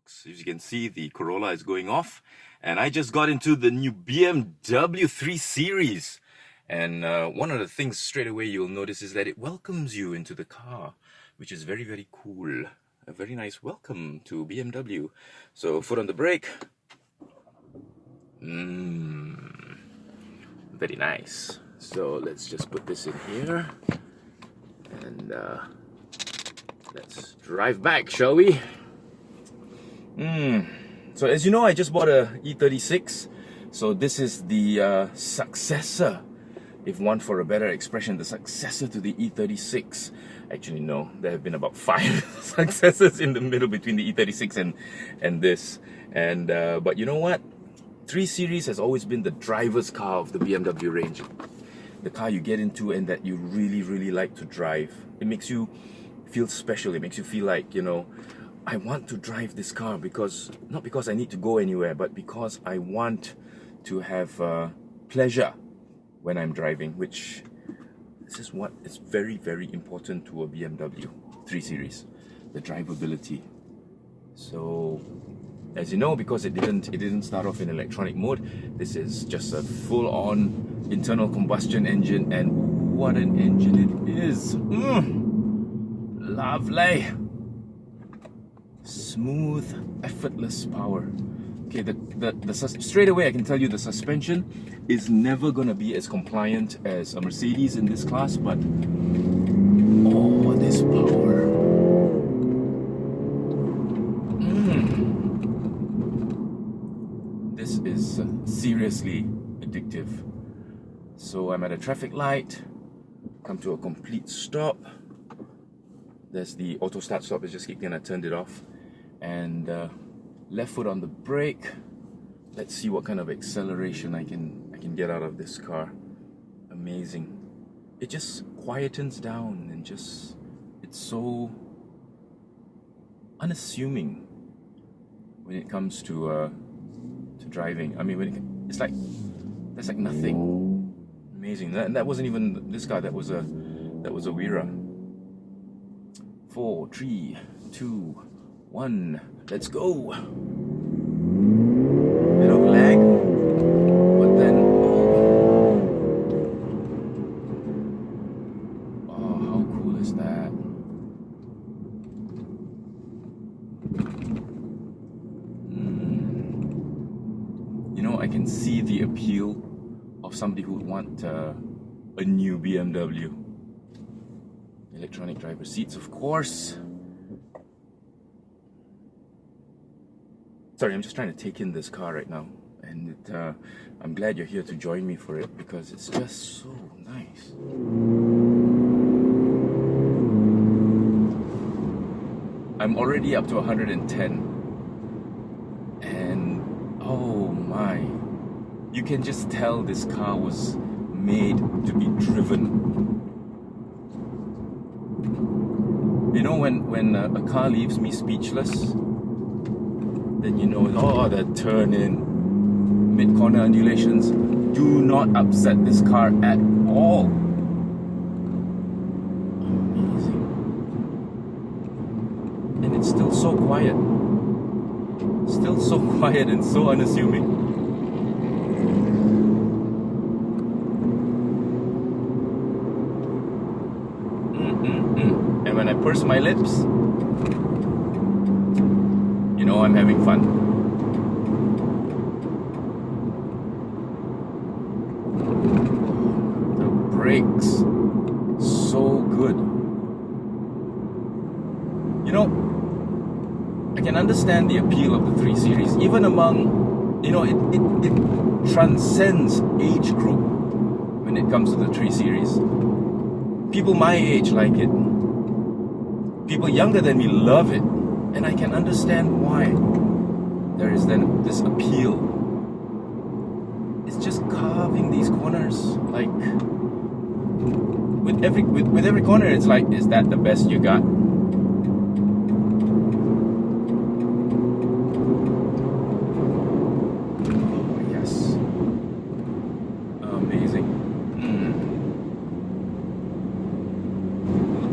folks. As you can see, the Corolla is going off, and I just got into the new BMW 3 Series. And one of the things straight away you'll notice is that it welcomes you into the car, which is very, very cool. A very nice welcome to BMW. So foot on the brake. Very nice. So let's just put this in here, and let's drive back, shall we? So as you know, I just bought a E36. So this is the successor, if one for a better expression, the successor to the E36. Actually, no, there have been about 5 successors in the middle between the E36 and this. And but you know what? 3 Series has always been the driver's car of the BMW range. The car you get into and that you really, really like to drive. It makes you feel special. It makes you feel like, you know, I want to drive this car because, not because I need to go anywhere, but because I want to have pleasure when I'm driving, which this is what is very, very important to a BMW 3 Series, the drivability. So, as you know, because it didn't start off in electronic mode, this is just a full-on internal combustion engine, and what an engine it is! Lovely, smooth, effortless power. Okay, straight away I can tell you the suspension is never gonna be as compliant as a Mercedes in this class, but oh, this power! This is seriously addictive. So I'm at a traffic light, come to a complete stop. There's the auto start stop, it just kicked in, I turned it off. And left foot on the brake. Let's see what kind of acceleration I can get out of this car. Amazing. It just quietens down and just, it's so unassuming when it comes to driving. I mean, it's like there's like nothing. Amazing. That wasn't even this car. That was a Wira. 4, 3, 2, 1. Let's go. Bit of lag, but then oh, how cool is that? You know, I can see the appeal of somebody who would want a new BMW. Electronic driver seats, of course. Sorry, I'm just trying to take in this car right now, and I'm glad you're here to join me for it because it's just so nice. I'm already up to 110, and oh my, you can just tell this car was made to be driven. You know, when a car leaves me speechless, then you know, oh, that turn in, mid-corner undulations do not upset this car at all. Amazing. And it's still so quiet. Still so quiet and so unassuming. And when I purse my lips, you know I'm having fun. The brakes, so good. You know, I can understand the appeal of the 3 Series, even among, you know, it transcends age group when it comes to the 3 Series. People my age like it. People younger than me love it. And I can understand why. There is then this appeal. It's just carving these corners, like with every corner it's like, is that the best you got? Oh yes. Amazing.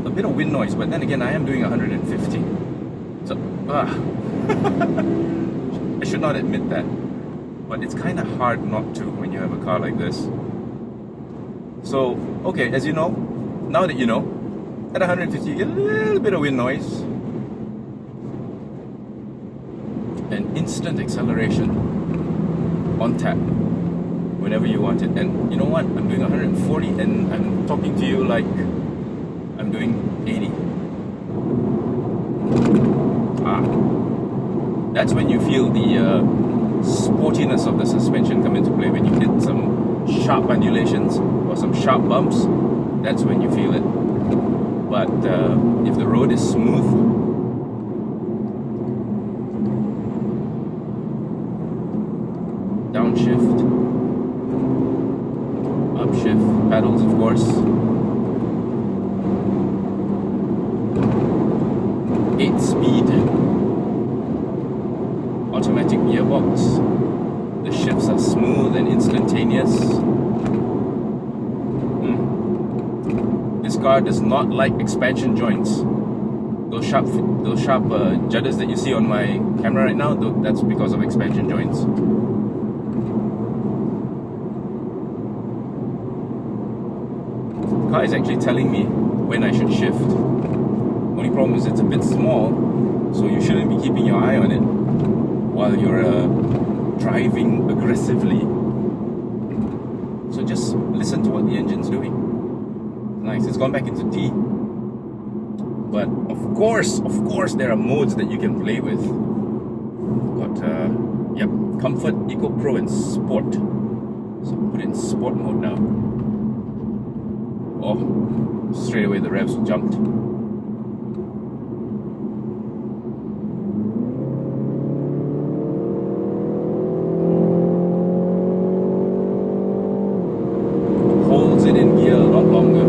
A bit of wind noise, but then again I am doing 150. So I should not admit that, but it's kind of hard not to when you have a car like this. So, okay, as you know, now that you know, at 150 you get a little bit of wind noise and instant acceleration on tap whenever you want it. And you know what? I'm doing 140 and I'm talking to you like I'm doing 80. That's when you feel the sportiness of the suspension come into play. When you hit some sharp undulations or some sharp bumps, that's when you feel it. But if the road is smooth, downshift, upshift, pedals of course, 8-speed automatic gearbox. The shifts are smooth and instantaneous. This car does not like expansion joints. Those sharp judders that you see on my camera right now, that's because of expansion joints. The car is actually telling me when I should shift. Only problem is it's a bit small, so you shouldn't be keeping your eye on it while you're driving aggressively. So just listen to what the engine's doing. Nice, it's gone back into D. But of course, there are modes that you can play with. Got Comfort, Eco Pro, and Sport. So put it in Sport mode now. Oh, straight away the revs jumped. Holds it in gear a lot longer.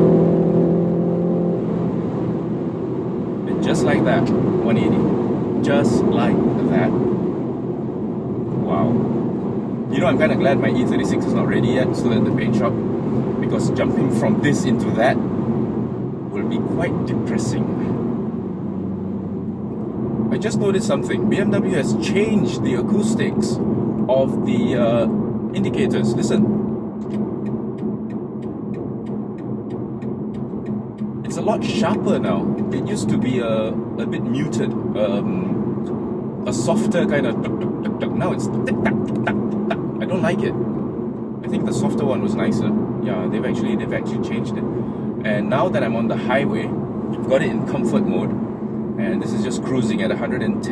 And just like that, 180. Just like that. Wow. You know, I'm kind of glad my E36 is not ready yet, still at the paint shop, because jumping from this into that will be quite depressing. I just noticed something. BMW has changed the acoustics of the indicators. Listen. It's a lot sharper now. It used to be a bit muted, a softer kind of tuk, tuk, tuk, tuk. Now it's tuk, tuk, tuk, tuk, tuk. I don't like it. I think the softer one was nicer. Yeah, they've actually changed it. And now that I'm on the highway, I've got it in comfort mode, and this is just cruising at 110.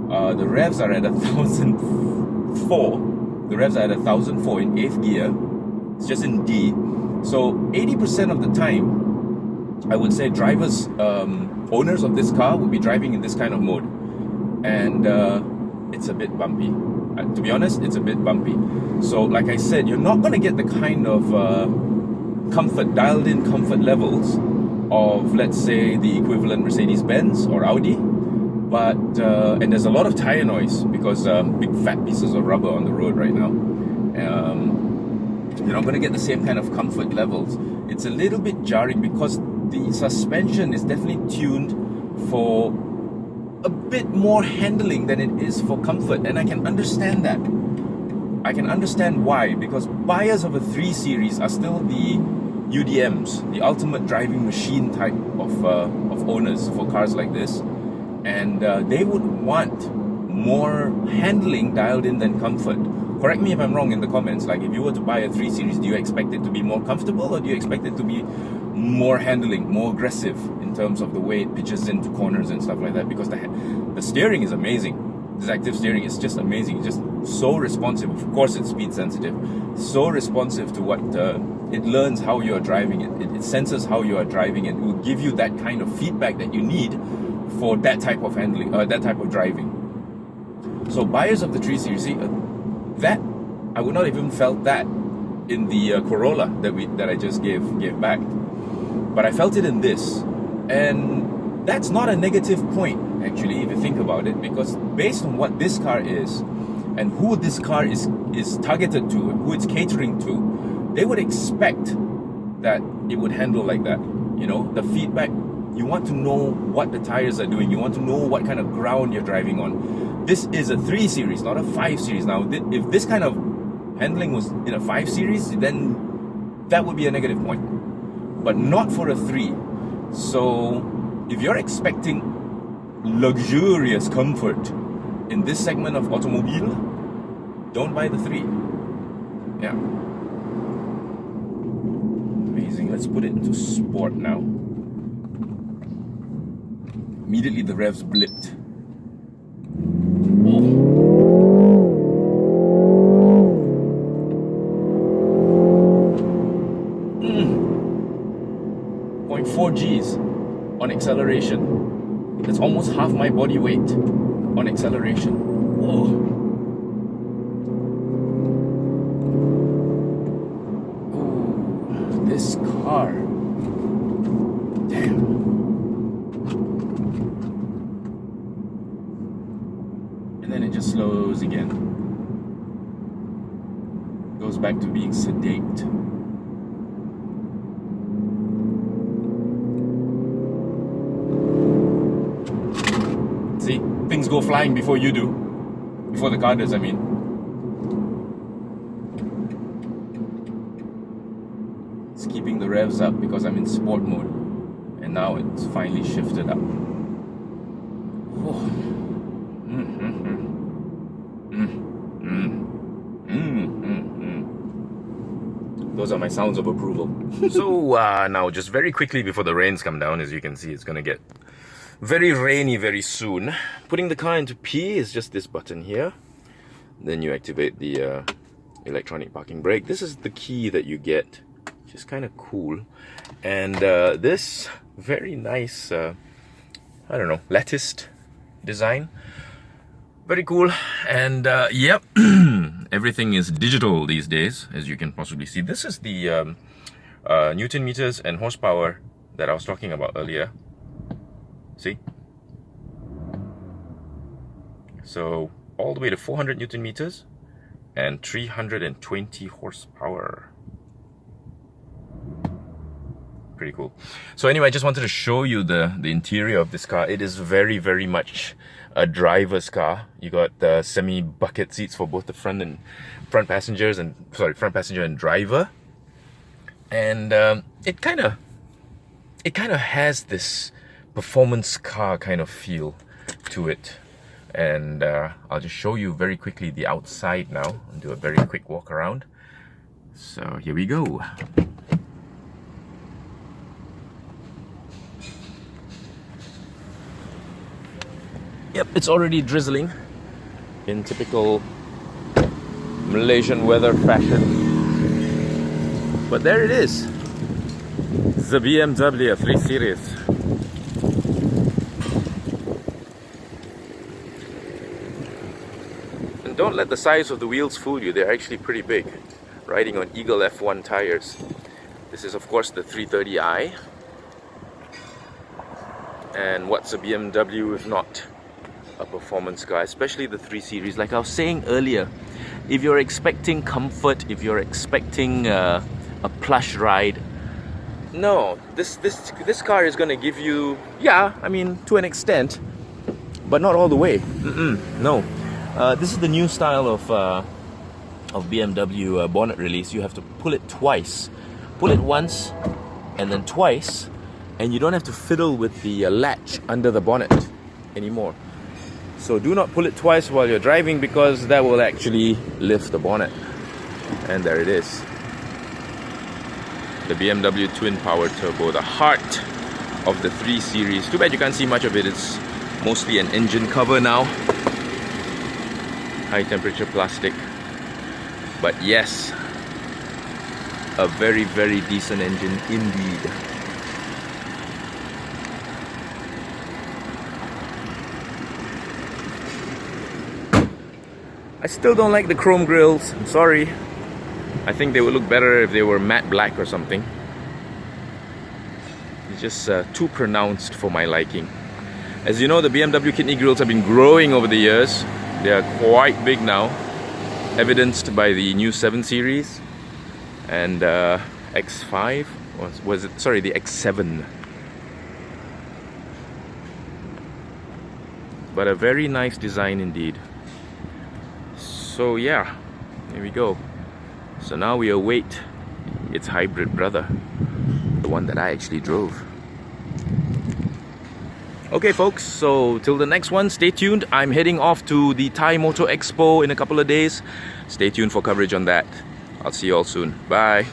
The revs are at 1,004. The revs are at 1,004 in 8th gear. It's just in D. So 80% of the time, I would say drivers, owners of this car will be driving in this kind of mode. And it's a bit bumpy. To be honest, it's a bit bumpy. So like I said, you're not going to get the kind of dialed in comfort levels of, let's say, the equivalent Mercedes-Benz or Audi. But, and there's a lot of tire noise because big fat pieces of rubber on the road right now. You're not going to get the same kind of comfort levels. It's a little bit jarring because the suspension is definitely tuned for a bit more handling than it is for comfort, and I can understand that. I can understand why, because buyers of a 3 Series are still the UDMs, the ultimate driving machine type of owners for cars like this, and they would want more handling dialed in than comfort. Correct me if I'm wrong in the comments. Like, if you were to buy a 3 Series, do you expect it to be more comfortable, or do you expect it to be more handling, more aggressive in terms of the way it pitches into corners and stuff like that? Because the steering is amazing. This active steering is just amazing. It's just so responsive. Of course, it's speed sensitive. So responsive to what it learns how you are driving it. It senses how you are driving, and it will give you that kind of feedback that you need for that type of handling, that type of driving. So buyers of the 3 Series, see, that I would not even felt that in the Corolla that I just gave back, but I felt it in this, and that's not a negative point actually if you think about it, because based on what this car is and who this car is targeted to, who it's catering to, they would expect that it would handle like that. You know, the feedback, you want to know what the tires are doing, you want to know what kind of ground you're driving on. This is a 3 series, not a 5 series. Now, if this kind of handling was in a 5 series, then that would be a negative point. But not for a 3. So, if you're expecting luxurious comfort in this segment of automobile, don't buy the 3. Yeah. Amazing. Let's put it into sport now. Immediately the revs blipped. Oh. 0.4 Gs on acceleration. That's almost half my body weight on acceleration. Whoa. Ooh, this car. Damn. And then it just slows again. Goes back to being sedate. See, things go flying before you do. Before the car does, I mean. It's keeping the revs up because I'm in sport mode. And now it's finally shifted up. Those are my sounds of approval. So now, just very quickly before the rains come down, as you can see, it's going to get very rainy very soon. Putting the car into P is just this button here. Then you activate the electronic parking brake. This is the key that you get, which is kind of cool. And this very nice, I don't know, latticed design. Very cool. And yep, everything is digital these days, as you can possibly see. This is the Newton meters and horsepower that I was talking about earlier. See? So all the way to 400 Newton meters and 320 horsepower. Pretty cool. So anyway, I just wanted to show you the interior of this car. It is very, very much a driver's car. You got the semi-bucket seats for both the front passenger and driver. And it kind of has this performance car kind of feel to it. And I'll just show you very quickly the outside now and do a very quick walk around. So here we go. Yep, it's already drizzling in typical Malaysian weather fashion. But there it is. The BMW 3 Series. And don't let the size of the wheels fool you, they're actually pretty big. Riding on Eagle F1 tires. This is of course the 330i. And what's a BMW if not a performance car, especially the 3 Series. Like I was saying earlier, if you're expecting comfort, if you're expecting a plush ride, no, this car is going to give you, yeah, I mean, to an extent, but not all the way. No. This is the new style of BMW bonnet release. You have to pull it twice. Pull it once and then twice, and you don't have to fiddle with the latch under the bonnet anymore. So do not pull it twice while you're driving, because that will actually lift the bonnet. And there it is. The BMW twin power turbo, the heart of the 3 Series. Too bad you can't see much of it. It's mostly an engine cover now. High temperature plastic. But yes, a very, very decent engine indeed. I still don't like the chrome grills, I'm sorry. I think they would look better if they were matte black or something. It's just too pronounced for my liking. As you know, the BMW kidney grills have been growing over the years. They are quite big now, evidenced by the new 7 Series and X5, was it? Sorry, the X7. but a very nice design indeed. So yeah, here we go. So now we await its hybrid brother, the one that I actually drove. Okay folks, so till the next one, stay tuned. I'm heading off to the Thai Motor Expo in a couple of days. Stay tuned for coverage on that. I'll see you all soon. Bye.